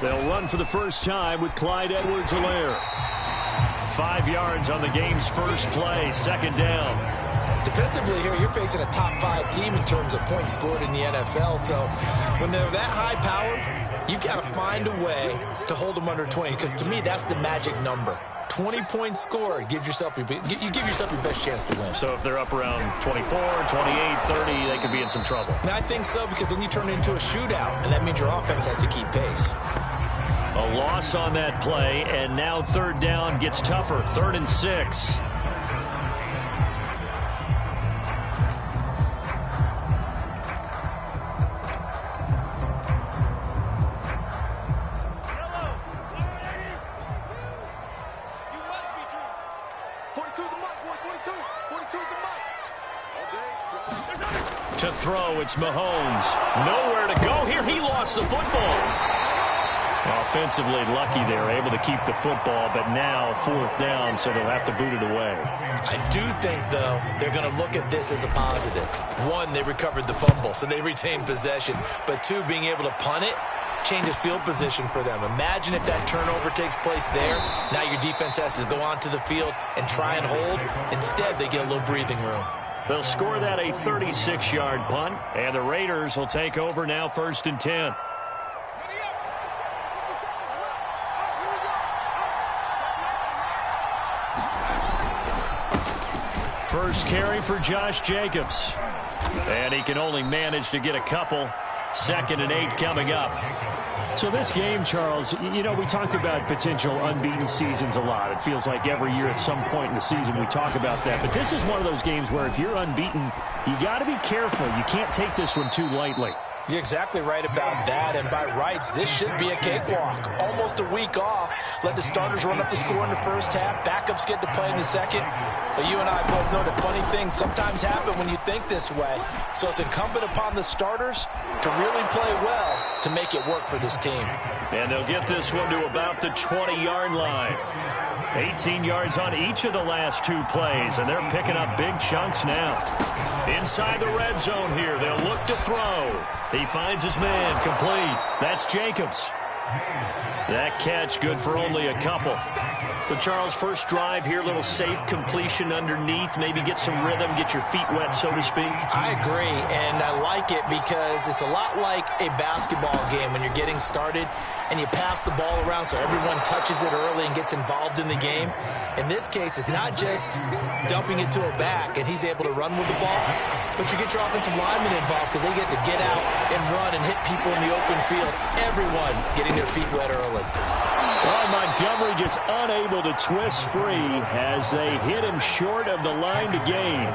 They'll run for the first time with Clyde Edwards-Helaire. 5 yards on the game's first play, second down. Defensively here, you're facing a top 5 team in terms of points scored in the NFL. So when they're that high-powered, you've got to find a way to hold them under 20. Because to me, that's the magic number. 20 points scored, you give yourself your best chance to win. So if they're up around 24, 28, 30, they could be in some trouble. And I think so, because then you turn it into a shootout, and that means your offense has to keep pace. A loss on that play, and now third down gets tougher. 3rd and 6. To throw, it's Mahomes. Nowhere to go here. He lost the football. Offensively lucky they're able to keep the football, but now 4th down, so they'll have to boot it away. I do think, though, they're going to look at this as a positive. 1, they recovered the fumble, so they retained possession. But 2, being able to punt it changes field position for them. Imagine if that turnover takes place there. Now your defense has to go onto the field and try and hold. Instead, they get a little breathing room. They'll score that a 36-yard punt, and the Raiders will take over now 1st and 10. First carry for Josh Jacobs. And he can only manage to get a couple. 2nd and 8 coming up. So this game, Charles, you know, we talked about potential unbeaten seasons a lot. It feels like every year at some point in the season we talk about that. But this is one of those games where if you're unbeaten, you got to be careful. You can't take this one too lightly. You're exactly right about that, and by rights, this should be a cakewalk. Almost a week off. Let the starters run up the score in the first half. Backups get to play in the second. But you and I both know that funny things sometimes happen when you think this way. So it's incumbent upon the starters to really play well to make it work for this team. And they'll get this one to about the 20-yard line. 18 yards on each of the last 2 plays, and they're picking up big chunks now. Inside the red zone here, they'll look to throw. He finds his man, complete. That's Jacobs. That catch good for only a couple. But Charles, first drive here, little safe completion underneath, maybe get some rhythm, get your feet wet, so to speak. I agree, and I like it because it's a lot like a basketball game when you're getting started and you pass the ball around so everyone touches it early and gets involved in the game. In this case, it's not just dumping it to a back and he's able to run with the ball, but you get your offensive linemen involved because they get to get out and run and hit people in the open field. Everyone getting their feet wet early. Well, Montgomery just unable to twist free as they hit him short of the line to gain.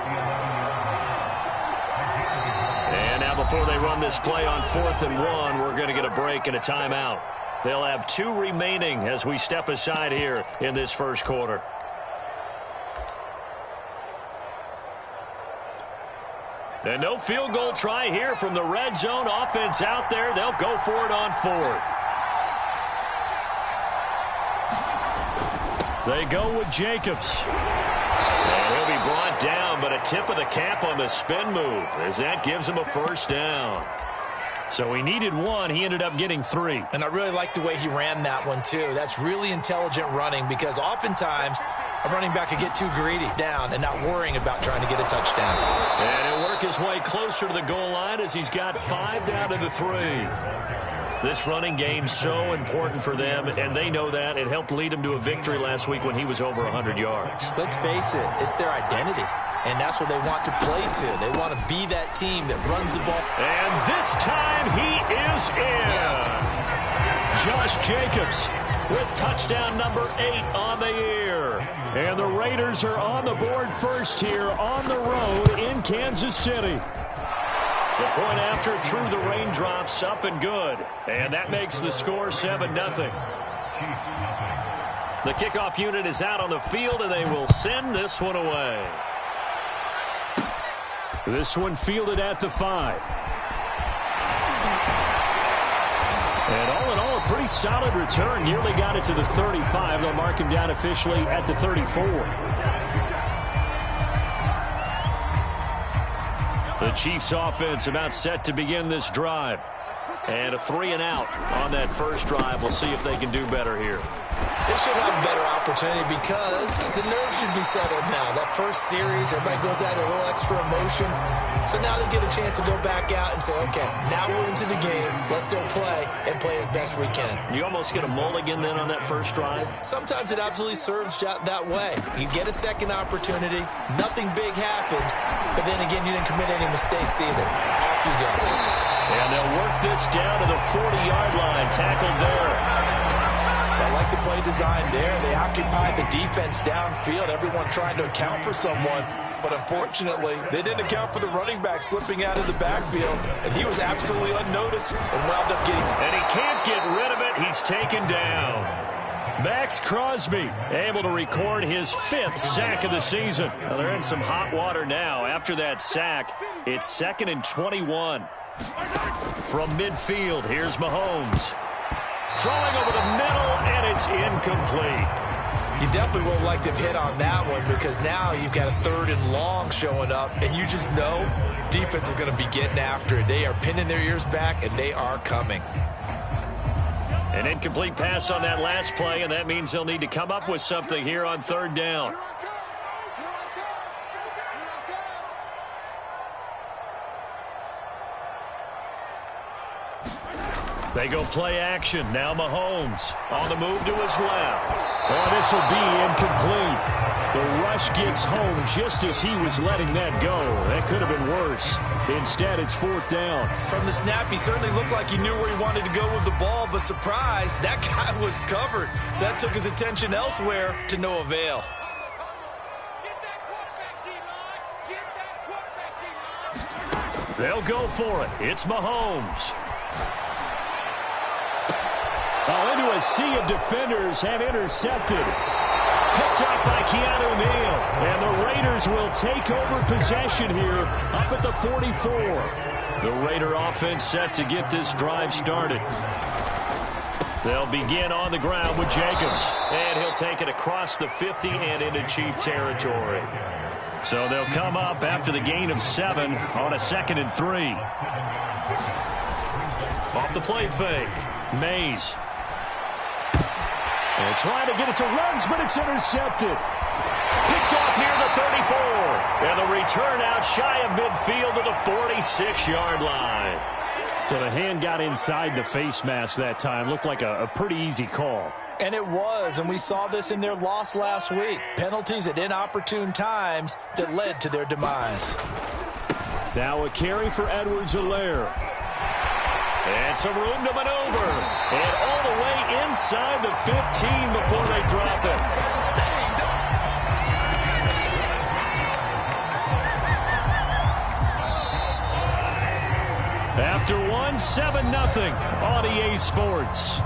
And now before they run this play on 4th and 1, we're going to get a break and a timeout. They'll have 2 remaining as we step aside here in this first quarter. And no field goal try here from the red zone. Offense out there. They'll go for it on 4th. They go with Jacobs. And he'll be brought down, but a tip of the cap on the spin move as that gives him a first down. So he needed 1. He ended up getting 3. And I really like the way he ran that one, too. That's really intelligent running because oftentimes a running back could get too greedy down and not worrying about trying to get a touchdown. And he'll work his way closer to the goal line as he's got 5 down to the 3. This running game's so important for them, and they know that. It helped lead them to a victory last week when he was over 100 yards. Let's face it, it's their identity, and that's what they want to play to. They want to be that team that runs the ball. And this time he is in. Yes. Josh Jacobs with touchdown number 8 on the year. And the Raiders are on the board first here on the road in Kansas City. The point after through the raindrops, up and good. And that makes the score 7-0. The kickoff unit is out on the field, and they will send this one away. This one fielded at the 5. And all in all, a pretty solid return. Nearly got it to the 35. They'll mark him down officially at the 34. The Chiefs offense about set to begin this drive. And a 3-and-out on that first drive. We'll see if they can do better here. They should have a better opportunity because the nerves should be settled now. That first series, everybody goes out a little extra emotion. So now they get a chance to go back out and say, okay, now we're into the game. Let's go play and play as best we can. You almost get a mulligan then on that first drive? Sometimes it absolutely serves that way. You get a second opportunity. Nothing big happened. But then again, you didn't commit any mistakes either. Off you go. And they'll work this down to the 40-yard line. Tackled there. I like the play design there. They occupied the defense downfield, everyone trying to account for someone. But unfortunately, they didn't account for the running back slipping out of the backfield. And he was absolutely unnoticed and wound up getting... And he can't get rid of it. He's taken down. Max Crosby able to record his 5th sack of the season. Well, they're in some hot water now. After that sack, it's 2nd and 21. From midfield, here's Mahomes. Throwing over the middle, and it's incomplete. You definitely would like to have hit on that one because now you've got a 3rd and long showing up, and you just know defense is going to be getting after it. They are pinning their ears back, and they are coming. An incomplete pass on that last play, and that means they'll need to come up with something here on 3rd down. They go play action. Now Mahomes on the move to his left. Oh, this will be incomplete. The rush gets home just as he was letting that go. That could have been worse. Instead, it's 4th down. From the snap, he certainly looked like he knew where he wanted to go with the ball, but surprise, that guy was covered. So that took his attention elsewhere to no avail. They'll go for it. It's Mahomes. Into a sea of defenders and intercepted. Picked up by Keanu Neal. And the Raiders will take over possession here up at the 44. The Raider offense set to get this drive started. They'll begin on the ground with Jacobs. And he'll take it across the 50 and into Chief territory. So they'll come up after the gain of 7 on a 2nd and 3. Off the play fake. Mays. And trying to get it to Ruggs, but it's intercepted. Picked off near the 34. And the return out shy of midfield to the 46-yard line. So the hand got inside the face mask that time. Looked like a pretty easy call. And it was, and we saw this in their loss last week. Penalties at inopportune times that led to their demise. Now a carry for Edwards-Helaire. And some room to maneuver. And all the way inside the 15 before they drop it. After one, 7-0 on EA Sports.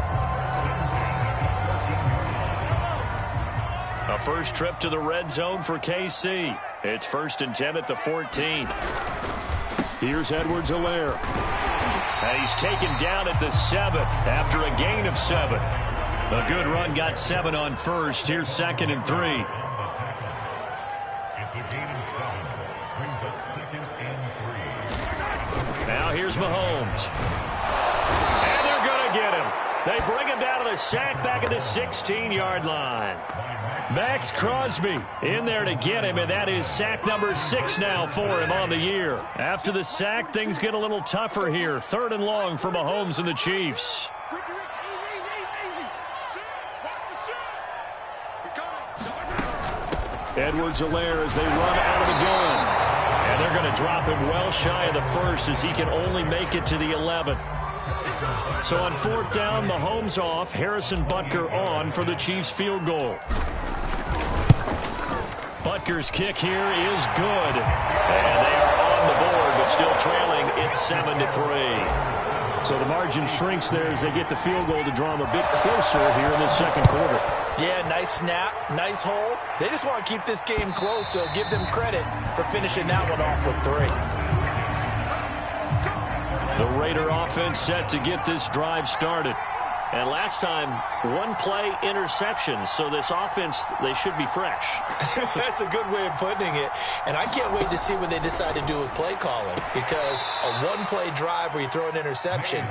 A first trip to the red zone for KC. It's 1st and 10 at the 14. Here's Edwards-Helaire. And he's taken down at the 7 after a gain of 7. A good run, got 7 on first. Here's 2nd and 3. Now here's Mahomes. And they're going to get him. They bring him down to the sack back at the 16-yard line. Max Crosby in there to get him, and that is sack number 6 now for him on the year. After the sack, things get a little tougher here. 3rd and long for Mahomes and the Chiefs. Edwards-Helaire as they run out of the gun. And they're going to drop him well shy of the 1st as he can only make it to the 11. So on 4th down, Mahomes off, Harrison Butker on for the Chiefs field goal. Butker's kick here is good. And they are on the board, but still trailing. It's 7-3. So the margin shrinks there as they get the field goal to draw them a bit closer here in the 2nd quarter. Yeah, nice snap, nice hole. They just want to keep this game close, so give them credit for finishing that one off with 3. The Raider offense set to get this drive started. And last time, one-play interception. So this offense, they should be fresh. That's a good way of putting it. And I can't wait to see what they decide to do with play calling. Because a one-play drive where you throw an interception,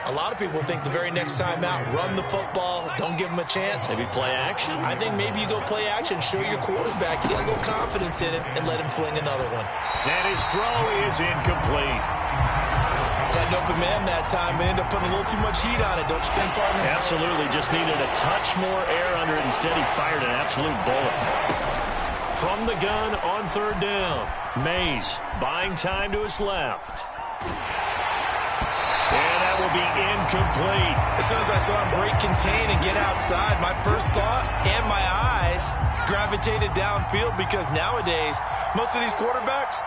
a lot of people think the very next time out, run the football, don't give them a chance. Maybe play action? I think maybe you go play action, show your quarterback, get a little confidence in it, and let him fling another one. And his throw is incomplete. Had an open man that time and ended up putting a little too much heat on it, don't you think, partner? Absolutely. Just needed a touch more air under it. Instead, he fired an absolute bullet. From the gun on third down, Mays buying time to his left. And that will be incomplete. As soon as I saw him break contain and get outside, my first thought and my eyes gravitated downfield because nowadays, most of these quarterbacks,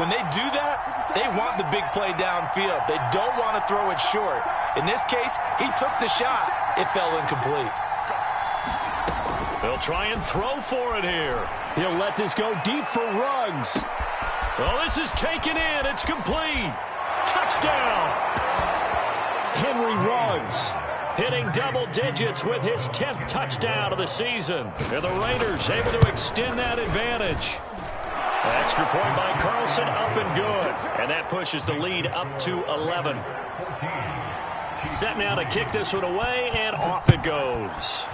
when they do that, they want the big play downfield. They don't want to throw it short. In this case, he took the shot. It fell incomplete. They'll try and throw for it here. He'll let this go deep for Ruggs. Well, this is taken in. It's complete. Touchdown. Henry Ruggs hitting double digits with his 10th touchdown of the season. And the Raiders able to extend that advantage. Extra point by Carlson, up and good. And that pushes the lead up to 11. Set now to kick this one away, and off it goes.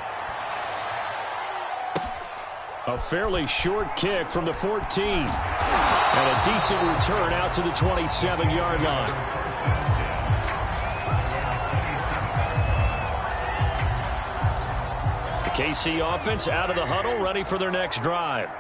A fairly short kick from the 14. And a decent return out to the 27-yard line. The KC offense out of the huddle, ready for their next drive.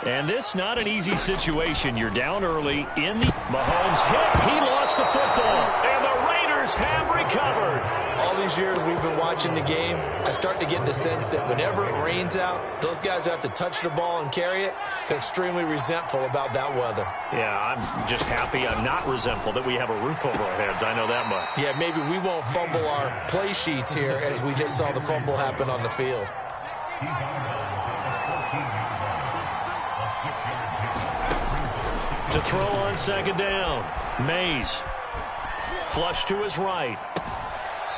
And this not an easy situation. You're down early in the Mahomes hit. He lost the football. And the Raiders have recovered. All these years we've been watching the game, I start to get the sense that whenever it rains out, those guys who have to touch the ball and carry it, they're extremely resentful about that weather. Yeah, I'm just happy I'm not resentful that we have a roof over our heads. I know that much. Yeah, maybe we won't fumble our play sheets here as we just saw the fumble happen on the field. To throw on second down, Mays. Flush to his right.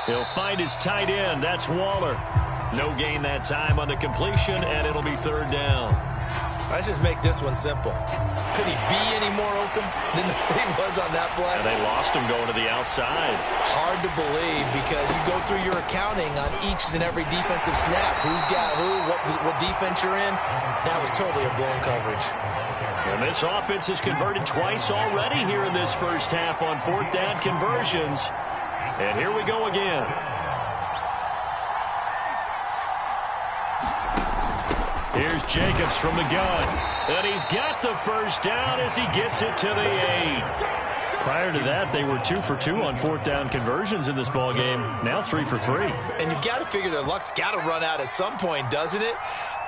He'll find his tight end. That's Waller. No gain that time on the completion, and it'll be third down. Let's just make this one simple. Could he be any more open than he was on that play? And they lost him going to the outside. Hard to believe because you go through your accounting on each and every defensive snap. Who's got who, what defense you're in. That was totally a blown coverage. And this offense has converted twice already here in this first half on fourth down conversions. And here we go again. Here's Jacobs from the gun. And he's got the first down as he gets it to the 8. Prior to that, they were 2 for 2 on fourth down conversions in this ball game. Now 3 for 3. And you've got to figure their luck's got to run out at some point, doesn't it?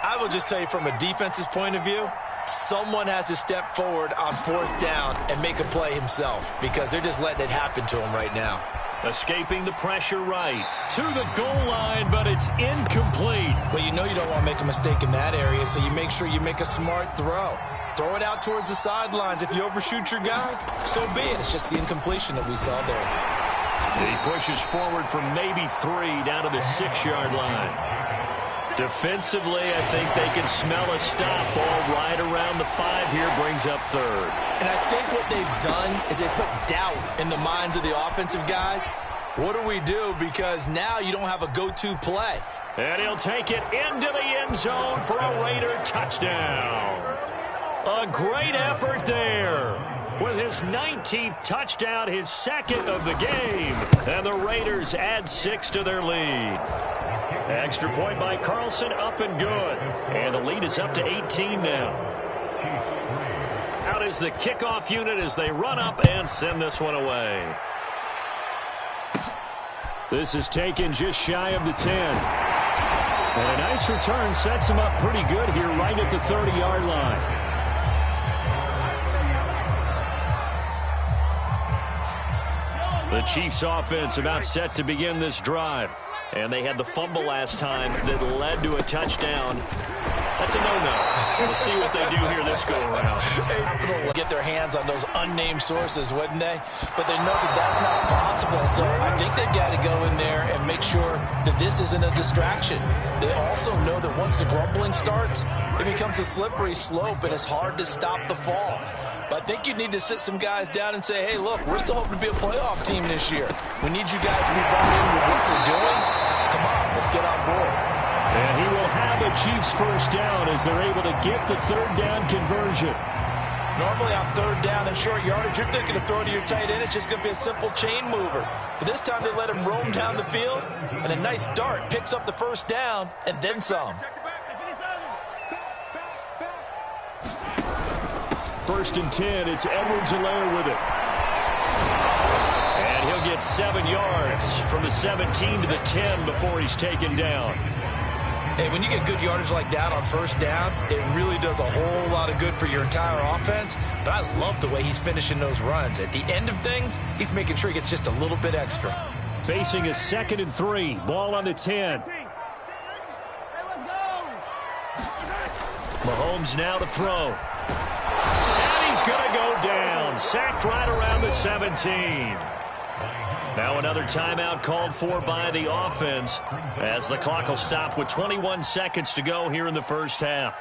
I will just tell you from a defense's point of view, someone has to step forward on fourth down and make a play himself because they're just letting it happen to him right now. Escaping the pressure right to the goal line, but it's incomplete. Well, you know you don't want to make a mistake in that area, so you make sure you make a smart throw. Throw it out towards the sidelines. If you overshoot your guy, so be it. It's just the incompletion that we saw there. He pushes forward for maybe 3 down to the 6-yard line. Defensively, I think they can smell a stop. Ball right around the 5 here, brings up third. And I think what they've done is they put doubt in the minds of the offensive guys. What do we do? Because now you don't have a go-to play. And he'll take it into the end zone for a Raider touchdown. A great effort there. With his 19th touchdown, his second of the game. And the Raiders add 6 to their lead. Extra point by Carlson, up and good. And the lead is up to 18 now. Out is the kickoff unit as they run up and send this one away. This is taken just shy of the 10. And a nice return sets him up pretty good here right at the 30-yard line. The Chiefs offense about set to begin this drive. And they had the fumble last time that led to a touchdown. That's a no-no. We'll see what they do here this go-around. They get their hands on those unnamed sources, wouldn't they? But they know that that's not possible, so I think they've got to go in there and make sure that this isn't a distraction. They also know that once the grumbling starts, it becomes a slippery slope, and it's hard to stop the fall. But I think you need to sit some guys down and say, hey, look, we're still hoping to be a playoff team this year. We need you guys to be bought in with what we're doing. Come on, let's get on board. And he will have a Chiefs first down as they're able to get the third down conversion. Normally on third down and short yardage, you're thinking of throw to your tight end. It's just going to be a simple chain mover. But this time they let him roam down the field, and a nice dart picks up the first down and then some. First and 10, it's Edwards-Helaire with it. And he'll get 7 yards from the 17 to the 10 before he's taken down. Hey, when you get good yardage like that on first down, it really does a whole lot of good for your entire offense. But I love the way he's finishing those runs. At the end of things, he's making sure he gets just a little bit extra. Facing a 2nd and 3, ball on the 10. Mahomes now to throw. And he's going to go down. Sacked right around the 17. Now another timeout called for by the offense as the clock will stop with 21 seconds to go here in the first half.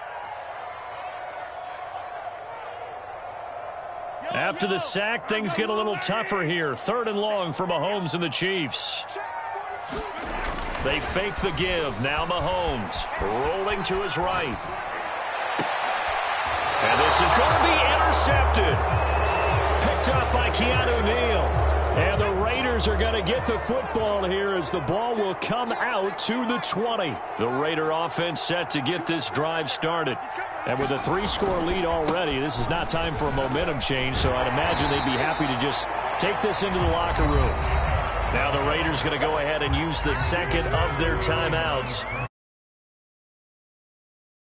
After the sack, things get a little tougher here. 3rd and long for Mahomes and the Chiefs. They fake the give. Now Mahomes rolling to his right. And this is going to be intercepted. Picked up by Keanu Neal. And the Raiders are going to get the football here as the ball will come out to the 20. The Raider offense set to get this drive started. And with a 3-score lead already, this is not time for a momentum change, so I'd imagine they'd be happy to just take this into the locker room. Now the Raiders going to go ahead and use the second of their timeouts